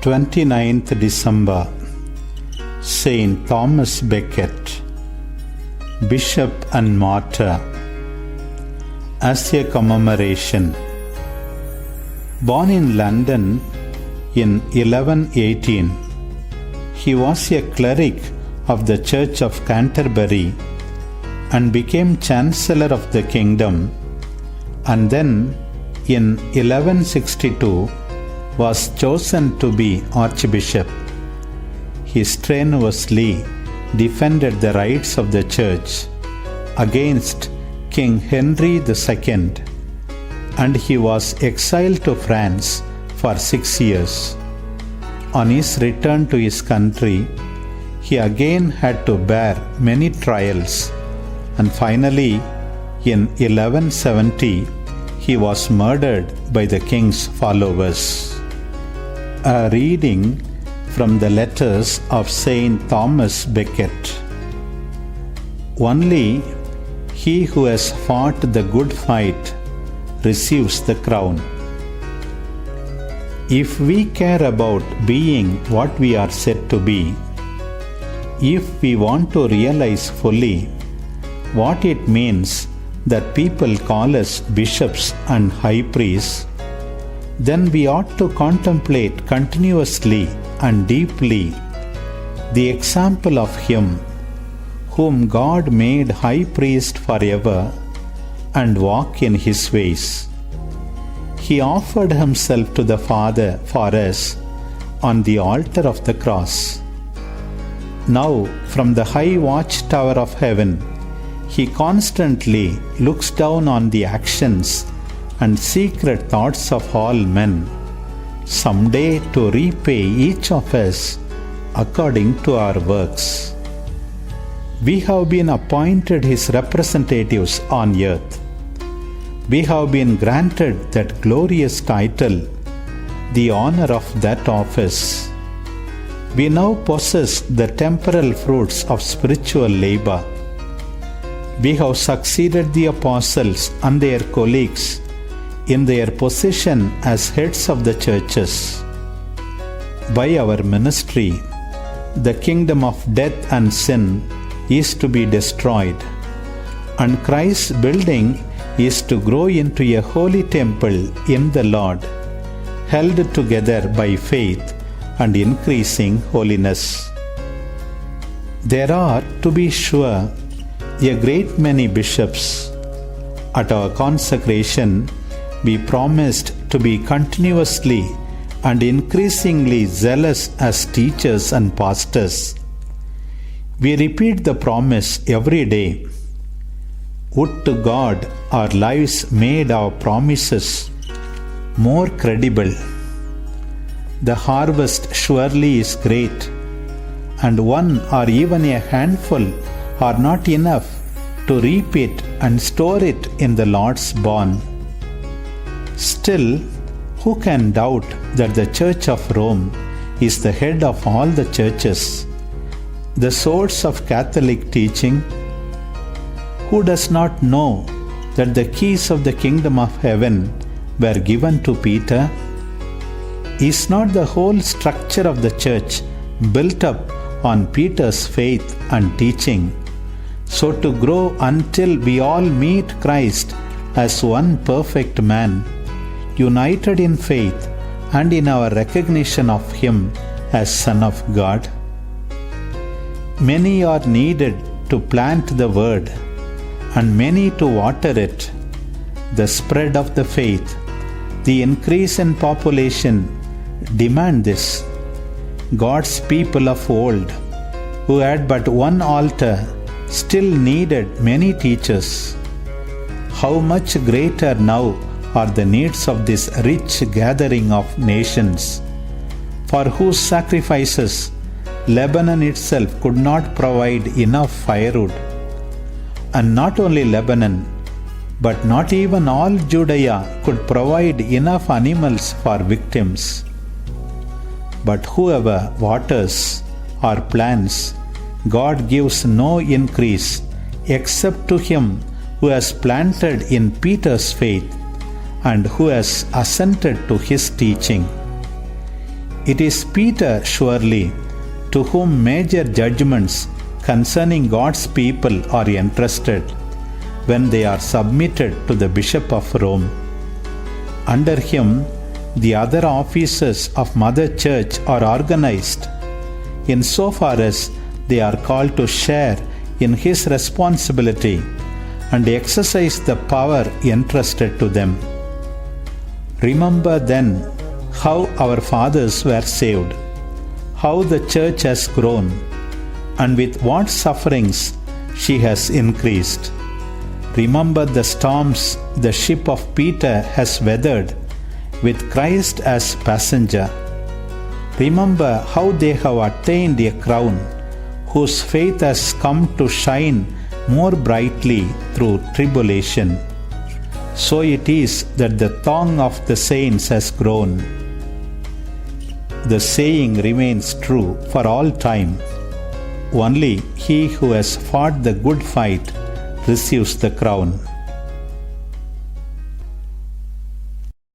29th December, Saint Thomas Becket, Bishop and Martyr. As a commemoration, born in London in 1118, he was a cleric of the Church of Canterbury and became Chancellor of the Kingdom, and then in 1162 was chosen to be Archbishop. He strenuously defended the rights of the Church against King Henry II, and he was exiled to France for 6 years. On his return to his country, he again had to bear many trials, and finally, in 1170, he was murdered by the king's followers. A reading from the letters of Saint Thomas Becket. Only he who has fought the good fight receives the crown. If we care about being what we are said to be, if we want to realize fully what it means that people call us bishops and high priests, then we ought to contemplate continuously and deeply the example of him whom God made high priest forever and walk in his ways. He offered himself to the Father for us on the altar of the cross. Now, from the high watchtower of heaven, he constantly looks down on the actions and secret thoughts of all men, someday to repay each of us according to our works. We have been appointed his representatives on earth. We have been granted that glorious title, the honor of that office. We now possess the temporal fruits of spiritual labor. We have succeeded the apostles and their colleagues in their position as heads of the churches. By our ministry, the kingdom of death and sin is to be destroyed, and Christ's building is to grow into a holy temple in the Lord, held together by faith and increasing holiness. There are, to be sure, a great many bishops. At our consecration, we promised to be continuously and increasingly zealous as teachers and pastors. We repeat the promise every day. Would to God our lives made our promises more credible. The harvest surely is great, and one or even a handful are not enough to reap it and store it in the Lord's barn. Still, who can doubt that the Church of Rome is the head of all the churches, the source of Catholic teaching? Who does not know that the keys of the kingdom of heaven were given to Peter? Is not the whole structure of the church built up on Peter's faith and teaching, so to grow until we all meet Christ as one perfect man, united in faith and in our recognition of him as Son of God? Many are needed to plant the word, and many to water it. The spread of the faith, the increase in population demand this. God's people of old, who had but one altar, still needed many teachers. How much greater now are the needs of this rich gathering of nations, for whose sacrifices Lebanon itself could not provide enough firewood. And not only Lebanon, but not even all Judea could provide enough animals for victims. But whoever waters or plants, God gives no increase except to him who has planted in Peter's faith and who has assented to his teaching. It is Peter, surely, to whom major judgments concerning God's people are entrusted when they are submitted to the Bishop of Rome. Under him, the other offices of Mother Church are organized, insofar as they are called to share in his responsibility and exercise the power entrusted to them. Remember then how our fathers were saved, how the Church has grown, and with what sufferings she has increased. Remember the storms the ship of Peter has weathered, with Christ as passenger. Remember how they have attained a crown, whose faith has come to shine more brightly through tribulation. So it is that the tongue of the saints has grown. The saying remains true for all time. Only he who has fought the good fight receives the crown.